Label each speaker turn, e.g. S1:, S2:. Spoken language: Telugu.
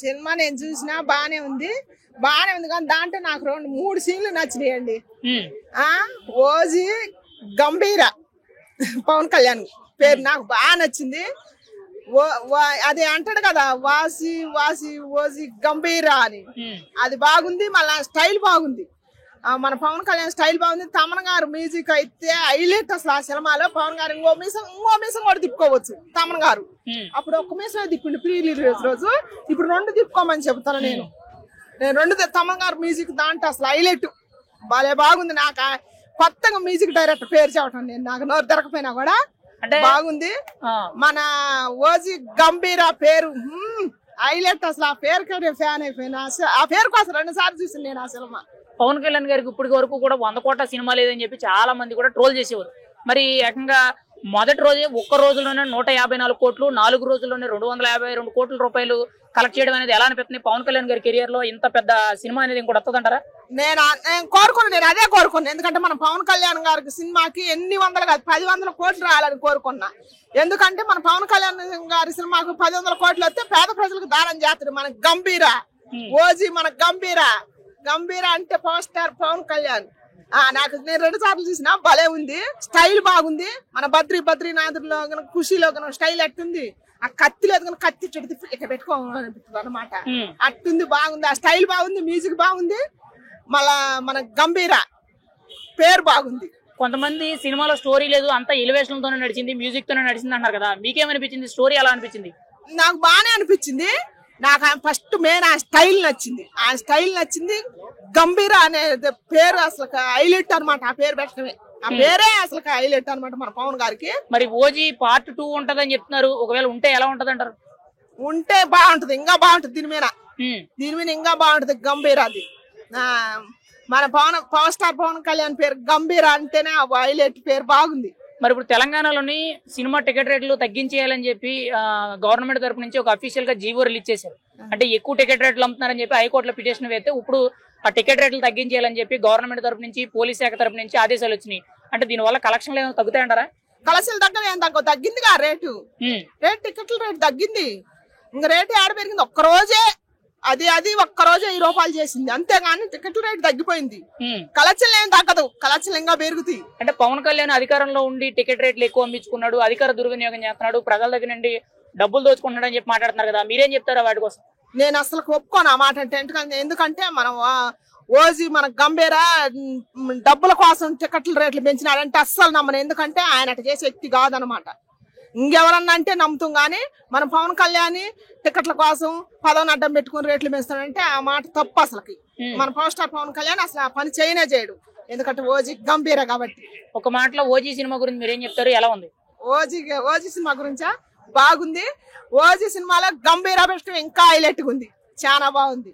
S1: సినిమా నేను చూసినా బానే ఉంది కానీ దాంట్లో నాకు 2-3 సీన్లు నచ్చినాయండి. ఓజీ గంభీర పవన్ కళ్యాణ్ పేరు నాకు బాగా నచ్చింది. అది అంటాడు కదా వాసి వాసి ఓజీ గంభీర అని, అది బాగుంది. మళ్ళా స్టైల్ బాగుంది, మన పవన్ కళ్యాణ్ స్టైల్ బాగుంది. తమన్ గారు మ్యూజిక్ అయితే హైలైట్ అసలు. ఆ సినిమాలో పవన్ గారు ఇంకో మీసం కూడా తిప్పుకోవచ్చు. తమన్ గారు అప్పుడు ఒక్క మీసమే తిప్పిండు ప్రీ రిలీజ్ రోజు, ఇప్పుడు 2 తిప్పుకోమని చెప్తాను నేను 2 తమన్ గారు మ్యూజిక్ దాంట్లో అసలు హైలైట్ భలే బాగుంది. నాకు కొత్తగా మ్యూజిక్ డైరెక్టర్ పేరు చెప్పటం నేను నాకు నోరు దొరకపోయినా కూడా బాగుంది. మన ఓజీ గంభీర పేరు హైలైట్ అసలు. ఆ పేరుకి ఫ్యాన్ అయిపోయినా, ఆ పేరు కోసం 2 సార్లు చూసాను నేను ఆ సినిమా.
S2: పవన్ కళ్యాణ్ గారికి ఇప్పటి వరకు కూడా 100 కోట్ల సినిమా లేదని చెప్పి చాలా మంది కూడా ట్రోల్ చేసేవారు. మరి ఏకంగా మొదటి రోజే ఒక్క రోజులోనే 154 కోట్లు, 4 రోజుల్లోనే 252 కోట్ల రూపాయలు కలెక్ట్ చేయడం అనేది ఎలా అనిపిస్తుంది? పవన్ కళ్యాణ్ గారి కెరియర్ లో ఇంత పెద్ద సినిమా అనేది ఇంకోటి వస్తుందంటారా?
S1: నేను అదే కోరుకున్నాను. ఎందుకంటే మన పవన్ కళ్యాణ్ గారికి సినిమాకి ఎన్ని వందలు కాదు 10 కోట్లు రావాలని కోరుకున్నా. ఎందుకంటే మన పవన్ కళ్యాణ్ గారి సినిమాకు 10 కోట్లు వస్తే పేద ప్రజలకు దానం చేస్తారు. మన గంభీర ఓజీ, మన గంభీర అంటే పవర్ స్టార్ పవన్ కళ్యాణ్. నాకు నేను 2 సార్లు చూసినా భలే ఉంది, స్టైల్ బాగుంది. మన బద్రీనాథులో ఖుషీలో స్టైల్ ఎట్టుంది, ఆ కత్తిలో కత్తి చెడు ఇక్కడ పెట్టుకోవాలనిపిస్తుంది అనమాట. అట్టుంది, బాగుంది, ఆ స్టైల్ బాగుంది, మ్యూజిక్ బాగుంది. మళ్ళా మన గంభీర పేరు బాగుంది.
S2: కొంతమంది సినిమాలో స్టోరీ లేదు, అంతా ఎలివేషన్ తోనే నడిచింది, మ్యూజిక్ తోనే నడిచింది అంటారు కదా, మీకేమనిపించింది? స్టోరీ ఎలా అనిపించింది?
S1: నాకు బాగానే అనిపించింది. నాకు ఫస్ట్ మెయిన్ ఆ స్టైల్ నచ్చింది. గంభీర అనే పేరు అసలు హైలైట్ అనమాట. ఆ పేరు పెట్టడమే, ఆ పేరే అసలు హైలైట్ అనమాట మన పవన్ గారికి.
S2: మరి ఓజీ పార్ట్ 2 ఉంటదని చెప్తున్నారు, ఒకవేళ ఉంటే ఎలా ఉంటది అంటారు?
S1: ఉంటే బాగుంటది, ఇంకా బాగుంటది. దీని మీద ఇంకా బాగుంటది గంభీర. అది మన పవర్ స్టార్ పవన్ కళ్యాణ్ పేరు గంభీర అంటేనే ఆ హైలైట్ పేరు బాగుంది.
S2: మరి ఇప్పుడు తెలంగాణలోని సినిమా టికెట్ రేట్లు తగ్గించేయాలని చెప్పి గవర్నమెంట్ తరపు నుంచి ఒక అఫీషియల్ గా జీవో రిలీజ్ చేశారు. అంటే ఎక్కువ టికెట్ రేట్లు అమ్ముతున్నారని చెప్పి హైకోర్టులో పిటిషన్ వేస్తే ఇప్పుడు ఆ టికెట్ రేట్లు తగ్గించేయాలని చెప్పి గవర్నమెంట్ తరపు నుంచి, పోలీస్ శాఖ తరపు నుంచి ఆదేశాలు వచ్చినాయి. అంటే దీనివల్ల కలెక్షన్లు ఏమైనా తగ్గుతాయంటారా?
S1: కలెక్షన్లు తగ్గిందిగా రేటు టికెట్ల రేటు తగ్గింది. ఇంకా రేటు ఆడ పెరిగింది ఒక్కరోజే. అది ఒక్కరోజే 1000 రూపాయలు చేసింది, అంతేగాని టికెట్ రేటు తగ్గిపోయింది. కలెక్షన్లు ఏం తగ్గదు, కలెక్షన్లు ఇంకా పెరుగుతాయి.
S2: అంటే పవన్ కళ్యాణ్ అధికారంలో ఉండి టికెట్ రేట్లు ఎక్కువ అమ్మించుకున్నాడు, అధికార దుర్వినియోగం చేస్తున్నాడు, ప్రజల దగ్గర నుండి డబ్బులు దోచుకుంటున్నాడు అని చెప్పి మాట్లాడుతున్నారు కదా, మీరేం చెప్తారా వాటి కోసం?
S1: నేను అసలు ఒప్పుకోను ఆ మాట అంటే. ఎందుకంటే మనం ఓజీ మన గంభీర డబ్బుల కోసం టికెట్ల రేట్లు పెంచినాడంటే అస్సలు నమ్మను. ఎందుకంటే ఆయన అటు చేసే వ్యక్తి కాదనమాట. ఇంకెవరన్నా అంటే నమ్ముతాం, కానీ మనం పవన్ కళ్యాణ్ టికెట్ల కోసం పదవిని అడ్డం పెట్టుకుని రేట్లు పెంచుతాడంటే ఆ మాట తప్పు అసలుకి. మన పవర్ స్టార్ పవన్ కళ్యాణ్ అసలు ఆ పని చేయడు, ఎందుకంటే ఓజీ గంభీర కాబట్టి.
S2: ఒక మాటలో ఓజీ సినిమా గురించి మీరేం చెప్తారు, ఎలా ఉంది?
S1: ఓజీ సినిమా గురించా? బాగుంది. ఓజీ సినిమాలో గంభీర పెట్టడం ఇంకా హైలైట్ గా ఉంది, చాలా బాగుంది.